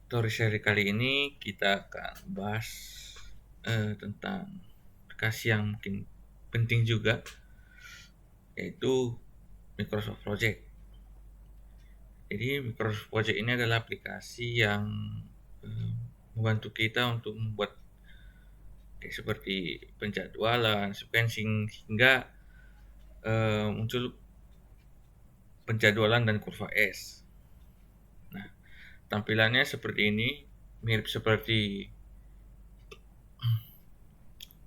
Story Share kali ini kita akan bahas tentang aplikasi yang mungkin penting juga, yaitu Microsoft Project. Jadi Microsoft Project ini adalah aplikasi yang membantu kita untuk membuat seperti penjadwalan, sequencing, hingga muncul penjadwalan dan kurva S. Nah, tampilannya seperti ini, mirip seperti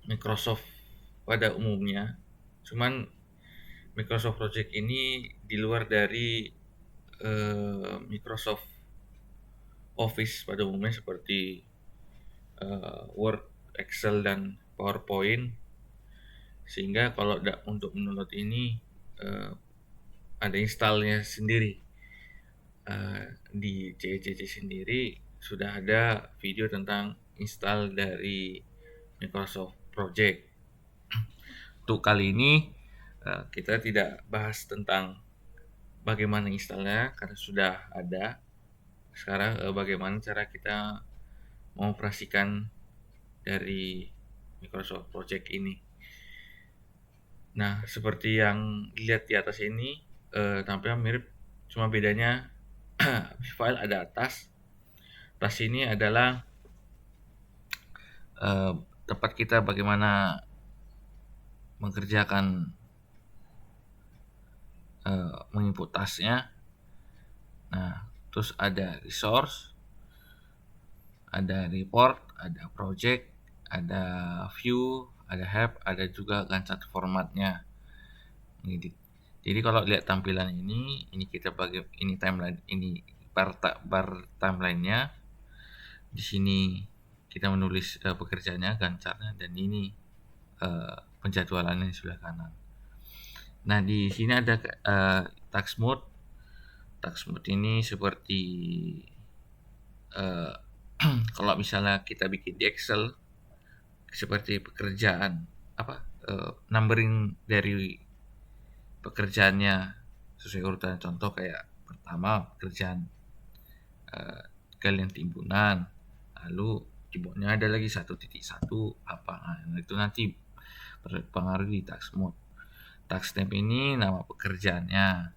Microsoft pada umumnya. Cuman Microsoft Project ini di luar dari Microsoft Office pada umumnya seperti Word, Excel, dan PowerPoint. Sehingga kalau untuk mendownload ini ada installnya sendiri. Di CCC sendiri sudah ada video tentang install dari Microsoft Project. Untuk kali ini kita tidak bahas tentang bagaimana installnya karena sudah ada. Sekarang bagaimana cara kita mengoperasikan dari Microsoft Project ini. Nah, seperti yang dilihat di atas ini, tampilan mirip, cuma bedanya file ada atas. Atas ini adalah tempat kita bagaimana mengerjakan menginput tasnya. Nah, terus ada resource, ada report, ada project, ada view, ada help, ada juga Gantt chart formatnya. Jadi kalau lihat tampilan ini kita bagi ini timeline, ini bar timelinenya. Di sini kita menulis pekerjaannya, Gantt chartnya, dan ini penjadwalannya di sebelah kanan. Nah, di sini ada task mode. Task mode ini seperti kalau misalnya kita bikin di Excel seperti pekerjaan numbering dari pekerjaannya sesuai urutan. Contoh kayak pertama pekerjaan galian timbunan, lalu di bawahnya ada lagi 1.1 apa. Nah, itu nanti berpengaruh di task mode. Task name ini nama pekerjaannya,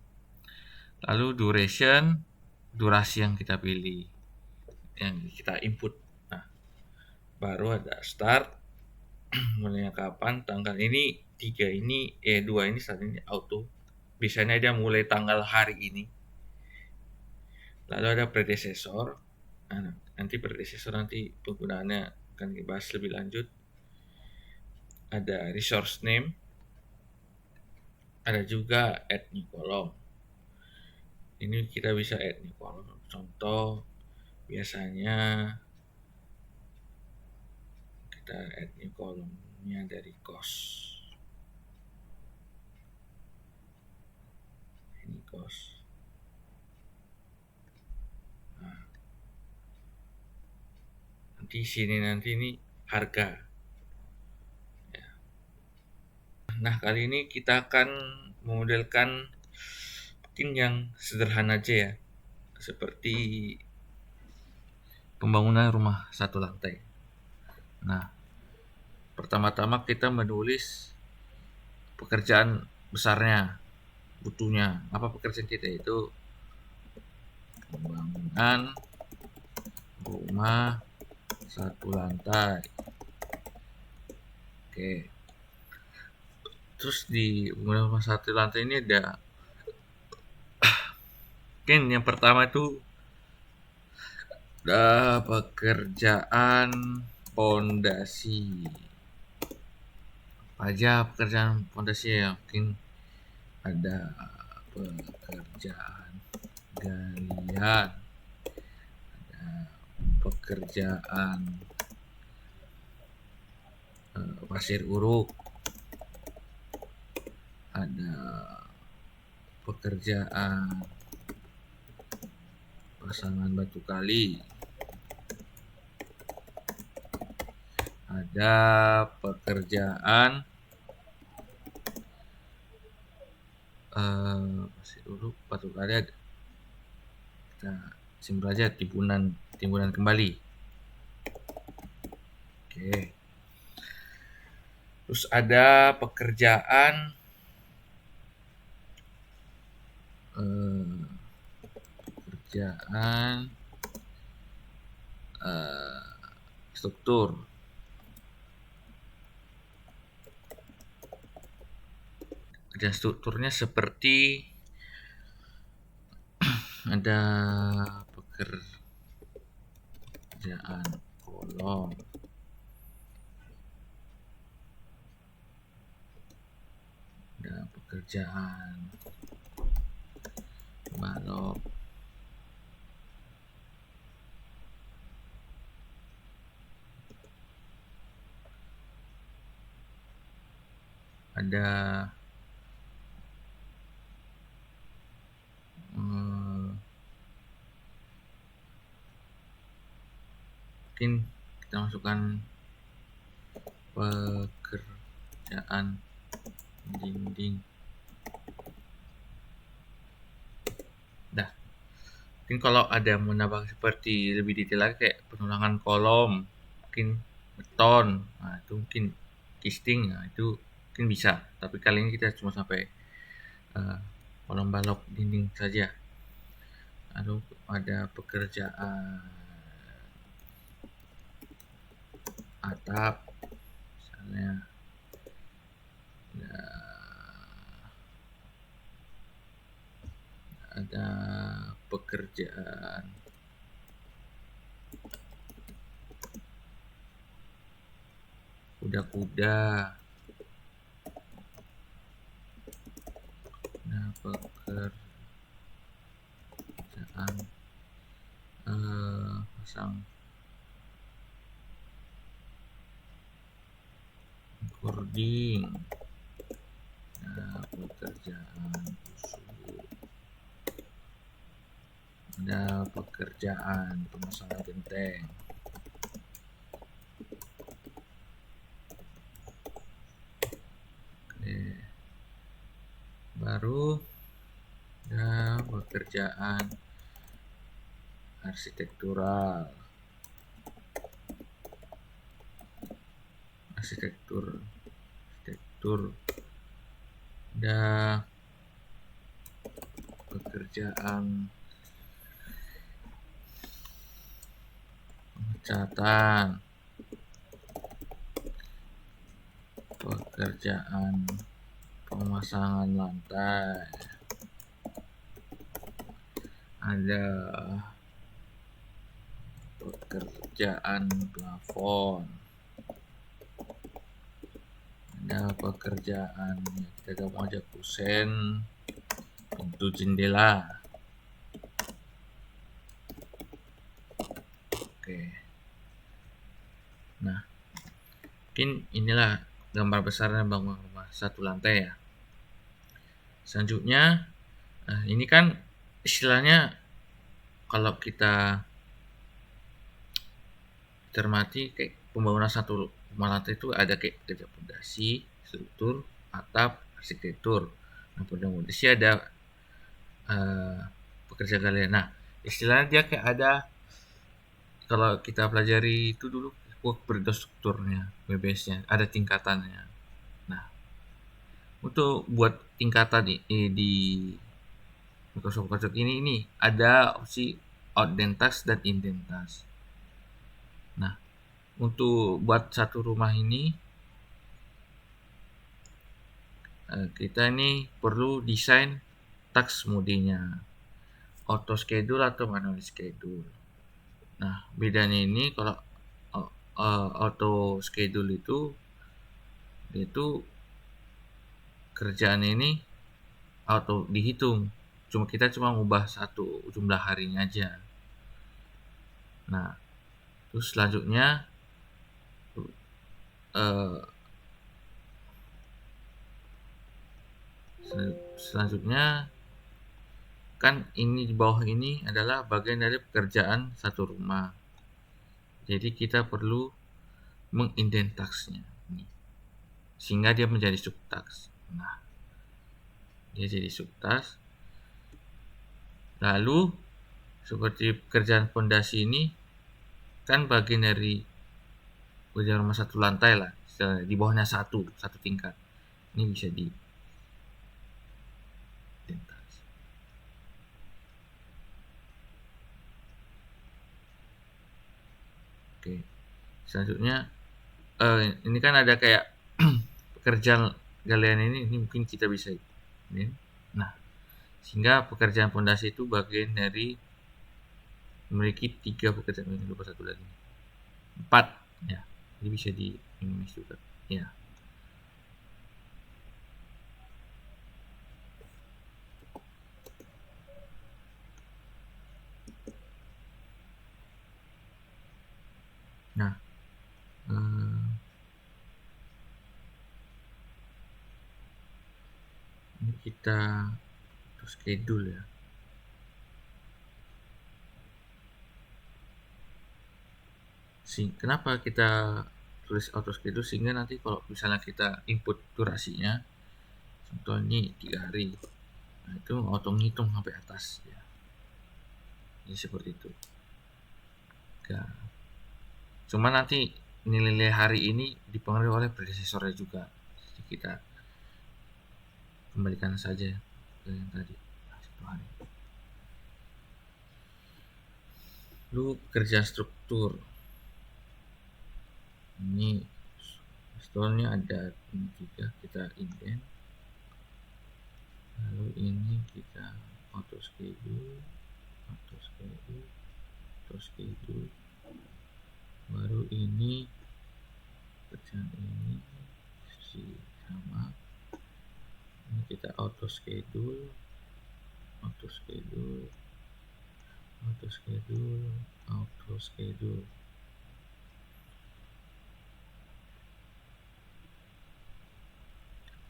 lalu durasi yang kita pilih, yang kita input. Nah, baru ada start, mulainya kapan, tanggal ini 3 ini 2 ini saat ini auto, biasanya dia mulai tanggal hari ini. Lalu ada predecessor. Nah, nanti predecessor nanti penggunaannya akan dibahas lebih lanjut. Ada resource name, ada juga add new column. Ini kita bisa add new column. Contoh biasanya kita add new column-nya dari cost. Ini cost. Nah, nanti sini nanti ini harga. Ya. Nah, kali ini kita akan memodelkan mungkin yang sederhana aja ya, seperti pembangunan rumah satu lantai. Nah, pertama-tama kita menulis pekerjaan besarnya, butuhnya. Apa pekerjaan kita itu? Pembangunan rumah satu lantai. Oke. Terus di pembangunan rumah satu lantai ini ada mungkin yang pertama itu ada pekerjaan pondasi. Apa aja pekerjaan pondasi ya? Mungkin ada pekerjaan galian, ada pekerjaan pasir uruk, ada pekerjaan pasangan batu kali, ada pekerjaan pasir uruk, batu kali ada. Nah, simpel aja, timbunan kembali. Oke. Terus ada pekerjaan pekerjaan struktur. Kerjaan strukturnya seperti ada pekerjaan kolom, ada pekerjaan balok, ada mungkin kita masukkan pekerjaan dinding. Dah. Mungkin kalau ada mau nambah seperti lebih detail lagi kayak penulangan kolom, mungkin beton, nah itu mungkin casting, nah itu mungkin bisa. Tapi kali ini kita cuma sampai kolom balok dinding saja. Lalu ada pekerjaan atap, misalnya ada pekerjaan kuda-kuda, ada pekerjaan pasang boarding, ada pekerjaan busuk, ada pekerjaan pemasangan genteng. Oke. Baru ada pekerjaan arsitektur, ada pekerjaan pengecatan, pekerjaan pemasangan lantai, ada pekerjaan plafon, ada pekerjaan kita mau aja kusen pintu jendela. Oke. Nah, mungkin inilah gambar besarnya bangunan rumah satu lantai ya. Selanjutnya, ini kan istilahnya kalau kita cermati kayak pembangunan satu rumah lantai itu ada kayak kerja pondasi, struktur, atap, arsitektur. Nah, pondasi ada pekerja galian. Nah, istilahnya dia kayak ada, kalau kita pelajari itu dulu work strukturnya, BBS-nya, ada tingkatannya. Nah, untuk buat tingkatan di Microsoft Project ini ada opsi outdentas dan indentas. Nah, untuk buat satu rumah ini kita ini perlu desain task modenya, auto schedule atau manual schedule. Nah, bedanya ini kalau auto schedule itu kerjaan ini auto dihitung, kita cuma ngubah satu jumlah harinya aja. Nah, terus selanjutnya kan ini di bawah ini adalah bagian dari pekerjaan satu rumah. Jadi kita perlu mengindent tasknya sehingga dia menjadi subtask. Nah, dia jadi subtask. Lalu seperti pekerjaan fondasi ini kan bagian dari pekerjaan rumah satu lantai lah, di bawahnya satu tingkat. Ini bisa di lintas. Oke, selanjutnya ini kan ada kayak pekerjaan galian ini mungkin kita bisa ini. Nah, sehingga pekerjaan fondasi itu bagian dari memiliki 3 pekerjaan. Ini lupa satu lagi, 4 ya. Ini bisa di minus juga ya. Nah, ini kita schedule ya. Kenapa kita tulis auto schedule? Sehingga nanti kalau misalnya kita input durasinya, contoh ini 3 hari, nah itu auto ngitung sampai atas ya. Ini seperti itu ya. Cuma nanti nilai hari ini dipengaruhi oleh predecesornya juga. Jadi kita kembalikan saja ke yang tadi, 1 hari. Lalu kerja struktur ini stolnya ada 3, kita indent, lalu ini kita auto schedule, baru ini kerjaan ini sama, ini kita auto schedule,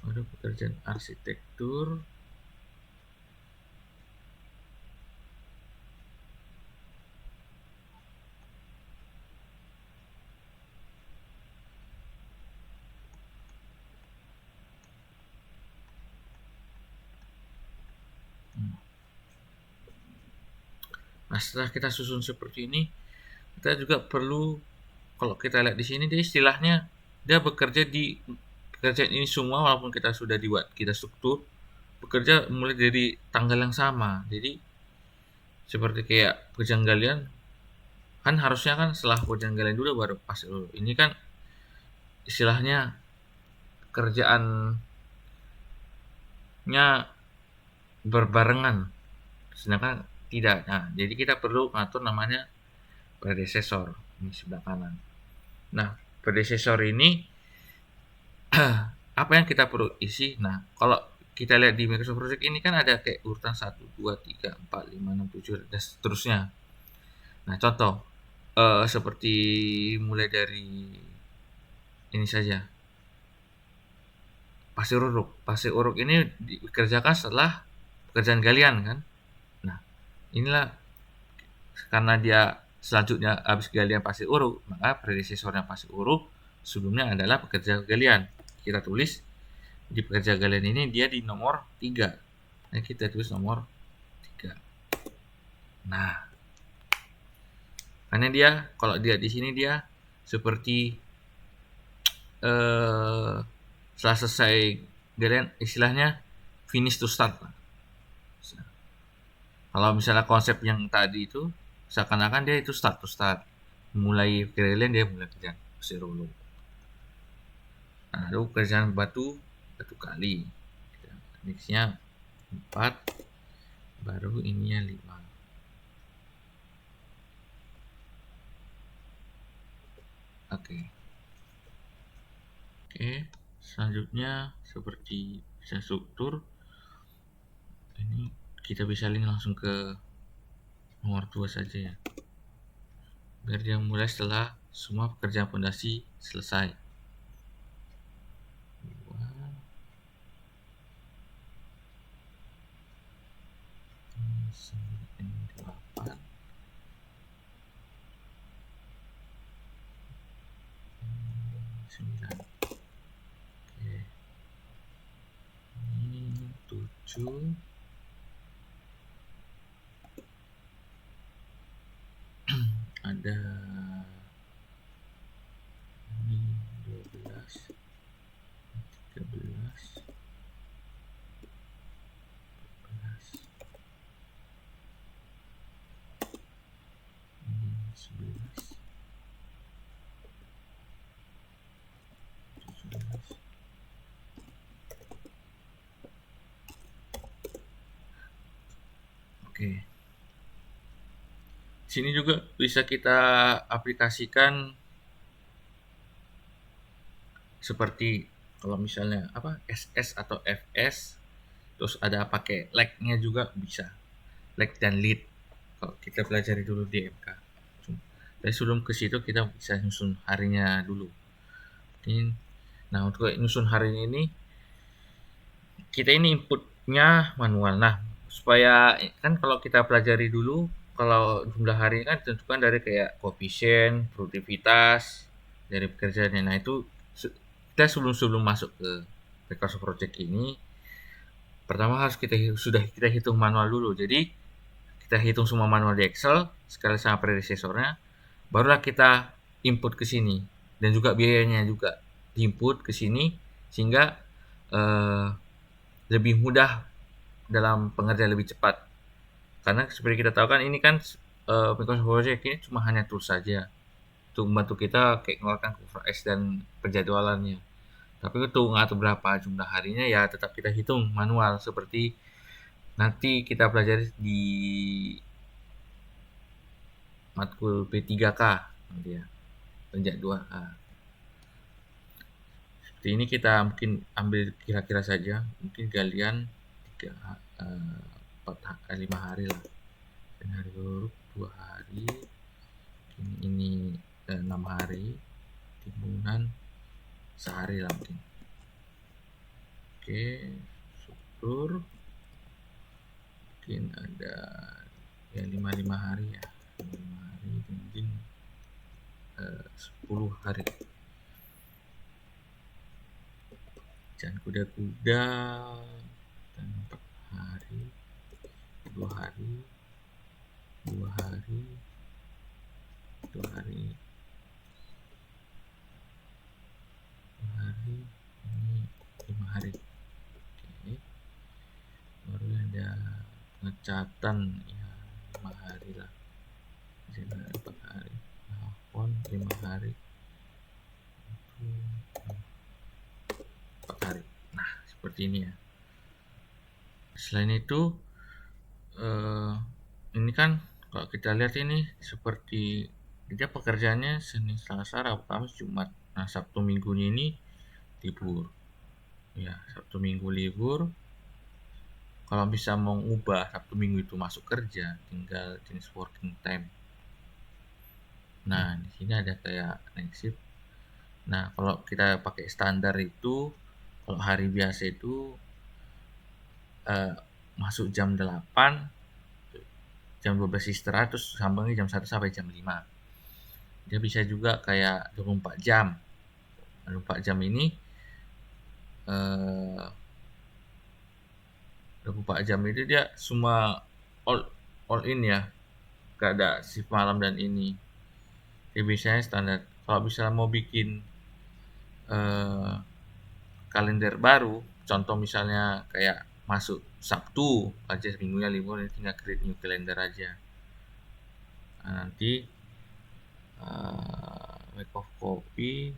baru pekerjaan arsitektur, Nah, setelah kita susun seperti ini, kita juga perlu, kalau kita lihat di sini, dia istilahnya dia bekerja di pekerjaan ini semua, walaupun kita sudah dibuat kita struktur, bekerja mulai dari tanggal yang sama. Jadi seperti kayak pekerjaan galian kan harusnya kan setelah pekerjaan galian dulu baru pas dulu. Ini kan istilahnya kerjaannya berbarengan, sedangkan tidak. Nah, jadi kita perlu ngatur namanya predecessor ini sebelah kanan. Nah, predecessor ini apa yang kita perlu isi? Nah, kalau kita lihat di Microsoft Project ini kan ada kayak urutan 1, 2, 3, 4, 5, 6, 7 dan seterusnya. Nah, contoh seperti mulai dari ini saja. Pasir uruk. Pasir uruk ini dikerjakan setelah pekerjaan galian kan. Nah, inilah karena dia selanjutnya habis galian pasir uruk, maka predecesornya pasir uruk sebelumnya adalah pekerja galian. Kita tulis di pekerja galian ini dia di nomor 3. Nah, kita tulis nomor 3. Nah, karena dia kalau dia di sini dia seperti setelah selesai galian istilahnya finish to start. Kalau misalnya konsep yang tadi itu seakan-akan dia itu start to start, mulai galian dia mulai kerjaan zero low. Nah, lalu kerjaan batu kali, mixnya 4, baru ininya 5. Oke, selanjutnya seperti bisa struktur ini kita bisa link langsung ke nomor 2 saja ya, biar dia mulai setelah semua pekerjaan fondasi selesai. 8, sembilan. Oke. Ini 7. ada ini 12, 13, 14, ini 11, 17. Oke. Sini juga bisa kita aplikasikan seperti kalau misalnya apa SS atau FS, terus ada pakai lag-nya juga bisa. Lag dan lead. Kalau kita pelajari dulu di MK. Tapi sebelum ke situ kita bisa nyusun harinya dulu. Nah, untuk nyusun harinya ini kita ini inputnya manual. Nah, supaya kan kalau kita pelajari dulu, kalau jumlah hari kan ditentukan dari kayak koefisien, produktivitas dari pekerjaannya. Nah, itu kita sebelum masuk ke Microsoft Project ini, pertama harus sudah kita hitung manual dulu. Jadi kita hitung semua manual di Excel sekali sama predecessornya, barulah kita input ke sini dan juga biayanya juga diinput ke sini sehingga lebih mudah dalam pengerjaan lebih cepat. Karena seperti kita tahu kan ini kan Microsoft Project ini cuma hanya tools saja untuk membantu kita kayak mengeluarkan cover S dan penjadwalannya. Tapi untuk ngatur berapa jumlah harinya ya tetap kita hitung manual seperti nanti kita pelajari di matkul P3K nanti ya, penjadwalan. Seperti ini kita mungkin ambil kira-kira saja, mungkin kalian 5 hari lah. Dan hari buruk 2 hari, ini 6 hari, timbunan sehari lah mungkin. Oke, struktur mungkin ada ya 5 hari ya, 5 hari mungkin 10 hari. Jangan kuda-kuda dan 4 hari, 2 hari, 2 hari, 2 hari, 2 hari, ini 5 hari. Oke. Baru ada pengecatan ya 5 hari lah. Jadi 4 hari. Telepon 5 hari. 4 hari. Nah, seperti ini ya. Selain itu ini kan kalau kita lihat ini seperti dia pekerjaannya Senin, Selasa, Rabu, Kamis, Jumat. Nah, Sabtu Minggunya ini libur. Ya, Sabtu Minggu libur. Kalau bisa mau ngubah Sabtu Minggu itu masuk kerja, tinggal jenis working time. Nah, di sini ada kayak night shift. Nah, kalau kita pakai standar itu, kalau hari biasa itu masuk jam 8, jam 12 istirahat, terus sambungnya jam 1 sampai jam 5. Dia bisa juga kayak 24 jam. 24 jam ini 24 jam itu dia semua all in ya. Gak ada shift malam dan ini. Dia biasanya standar. Kalau misalnya mau bikin kalender baru, contoh misalnya kayak masuk Sabtu aja minggunya libur, tinggal create new calendar aja. Nah, nanti make of copy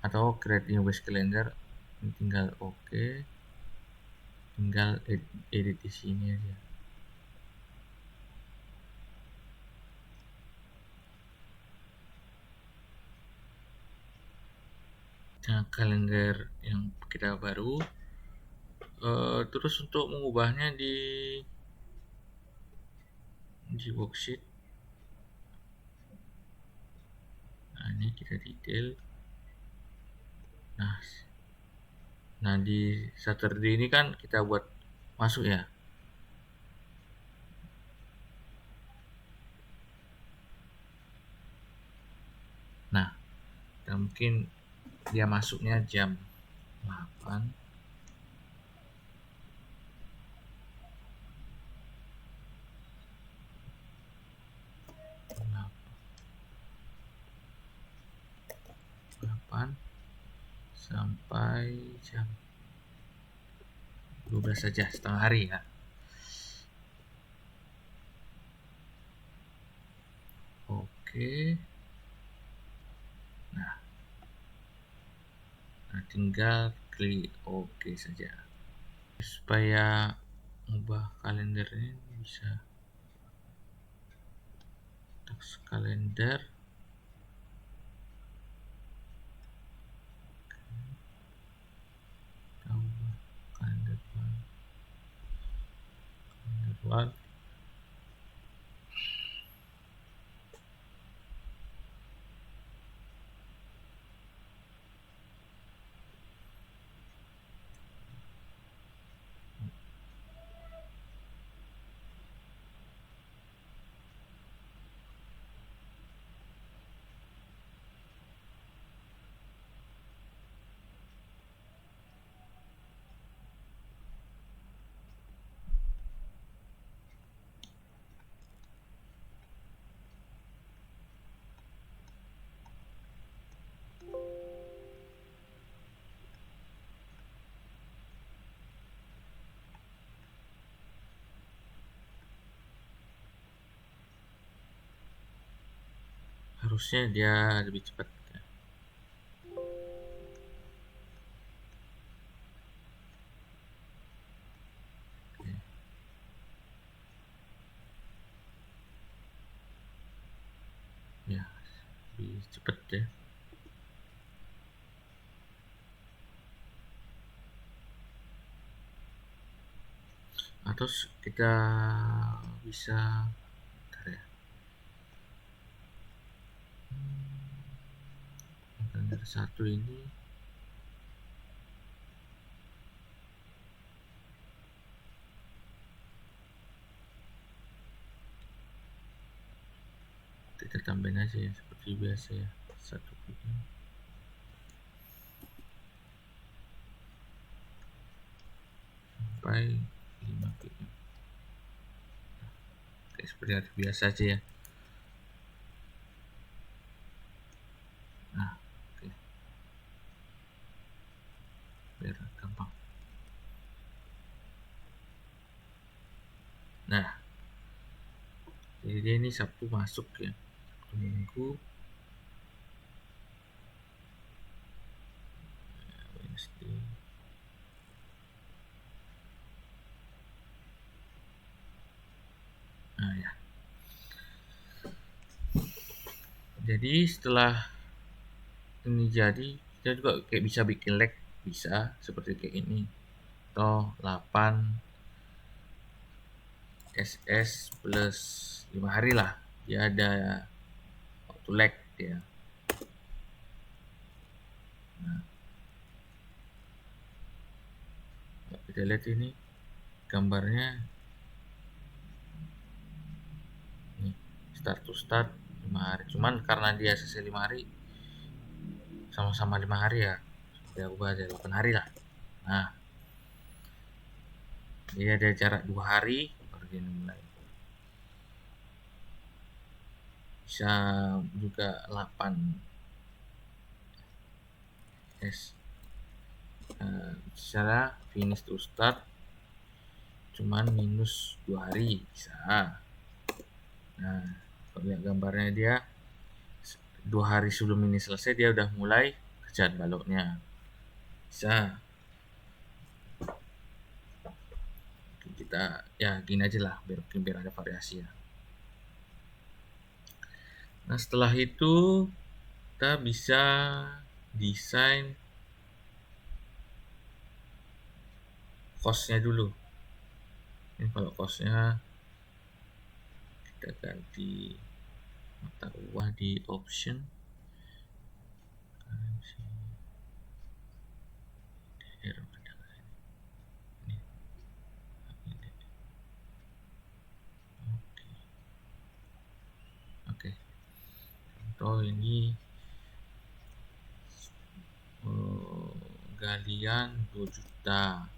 atau create new base calendar, ini tinggal oke, tinggal edit di sini aja. Nah, kalender yang kita baru terus untuk mengubahnya di worksheet. Nah, ini kita detail. Nah di Saturday ini kan kita buat masuk ya. Nah, mungkin dia masuknya jam 8. 8 sampai jam 12 saja, setengah hari ya. Oke. Nah, tinggal klik oke saja. Supaya ubah kalendernya bisa task kalender. Kalender one. Harusnya dia lebih cepat. Ya, lebih cepat ya. Atau kita bisa ya. Kalender satu ini kita tambahin aja ya seperti biasa ya, 1 PM sampai 5 PM. Oke, seperti biasa aja ya. Nah, oke. Biar gampang. Nah, jadi dia ini Sabtu masuk ya, Sabtu Minggu, Wednesday. Nah ya, jadi setelah ini jadi, kita juga kayak bisa bikin lag, bisa seperti kayak ini, atau 8 SS plus 5 hari lah, dia ada waktu lag dia. Nah, kita lihat ini gambarnya nih, start to start 5 hari, cuman karena dia selesai 5 hari sama-sama 5 hari ya, dia ubah jadi 8 hari lah. Nah, dia ada jarak 2 hari baru dia mulai. Bisa juga 8 S secara finish to start cuman minus 2 hari bisa. Nah, kalau lihat gambarnya dia 2 hari sebelum ini selesai dia udah mulai kerjaan baloknya, bisa. Kita ya gini aja lah biar ada variasi ya. Nah, setelah itu kita bisa desain cost-nya dulu. Ini kalau cost-nya kita ganti mata uang di option oke. Contoh ini galian 2 juta.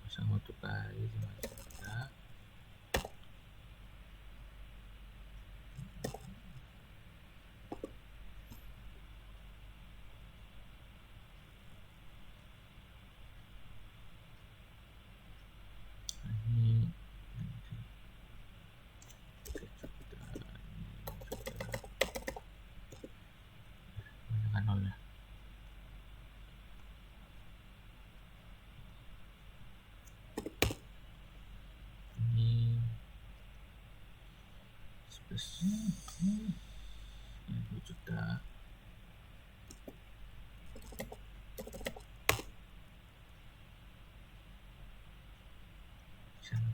Pasang waktu kali 5 juta. Terus 2 juta.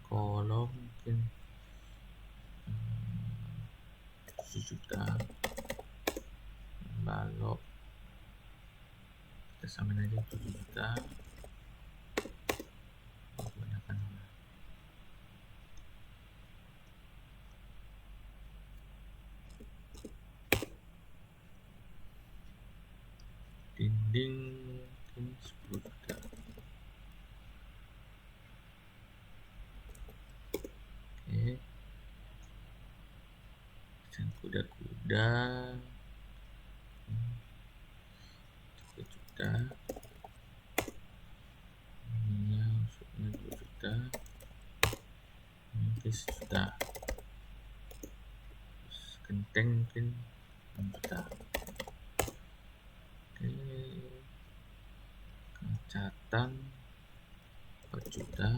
Kolom mungkin 7 juta. Balok kita samain aja 7 juta. Gunakan dinding mungkin 10 juta. Oke, kuda-kuda 3 juta. Ini maksudnya 2 juta. Mungkin 1 juta. Terus genteng mungkin 6 juta. Oke, kacatan 4 juta.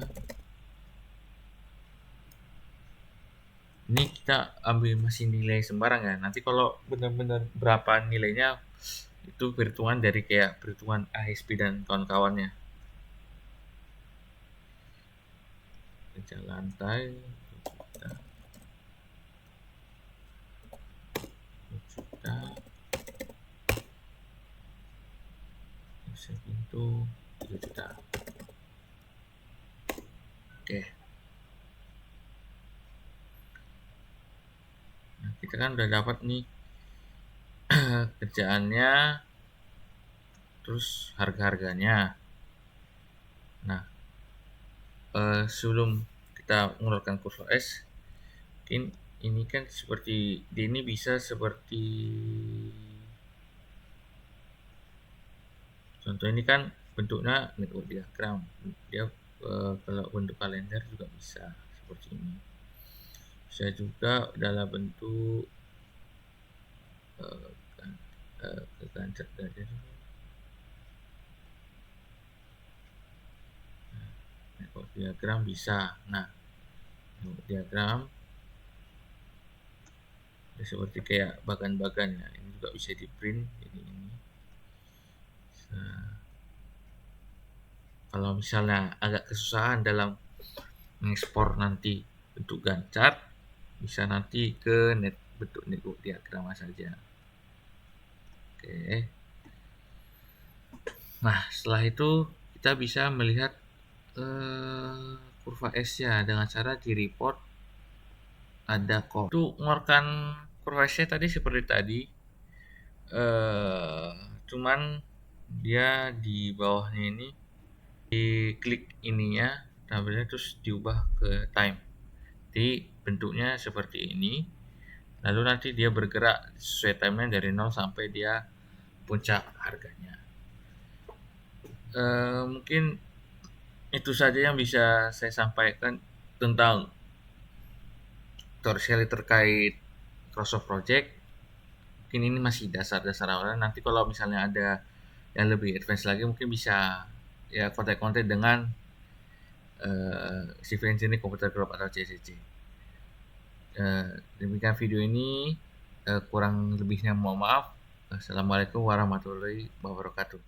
Ini kita ambil masih nilai sembarang ya. Nanti kalau benar-benar berapa nilainya itu perhitungan dari kayak perhitungan ASP dan kawan-kawannya. Meja lantai 2 juta. Bisa pintu 3 juta. Oke. Nah, kita kan udah dapat nih kerjaannya, terus harga-harganya. Nah, sebelum kita mengeluarkan kurva S, mungkin ini kan seperti ini bisa seperti contoh ini kan bentuknya network diagram. Dia kalau bentuk kalender juga bisa seperti ini. Bisa juga dalam bentuk Gantt gajah. Network diagram bisa. Nah, network diagram seperti kayak bagan-bagan ya. Ini juga bisa di print. Jadi ini. Nah, kalau misalnya agak kesusahan dalam mengekspor nanti bentuk Gantt chart, bisa nanti ke bentuk network diagram saja. Oke. Nah, setelah itu kita bisa melihat kurva S-nya dengan cara di report ada kok. Itu mengeluarkan kurva S-nya tadi seperti tadi. Cuman dia di bawahnya ini diklik ininya tabelnya terus diubah ke time. Jadi bentuknya seperti ini. Lalu nanti dia bergerak sesuai timenya dari 0 sampai dia puncak harganya. Mungkin itu saja yang bisa saya sampaikan tentang tutorial terkait Microsoft Project. Mungkin ini masih dasar-dasar awal. Nanti kalau misalnya ada yang lebih advance lagi mungkin bisa ya kontak-kontak dengan Civil Engineering Computer Group atau CCC. Demikian video ini, kurang lebihnya mohon maaf. Assalamualaikum warahmatullahi wabarakatuh.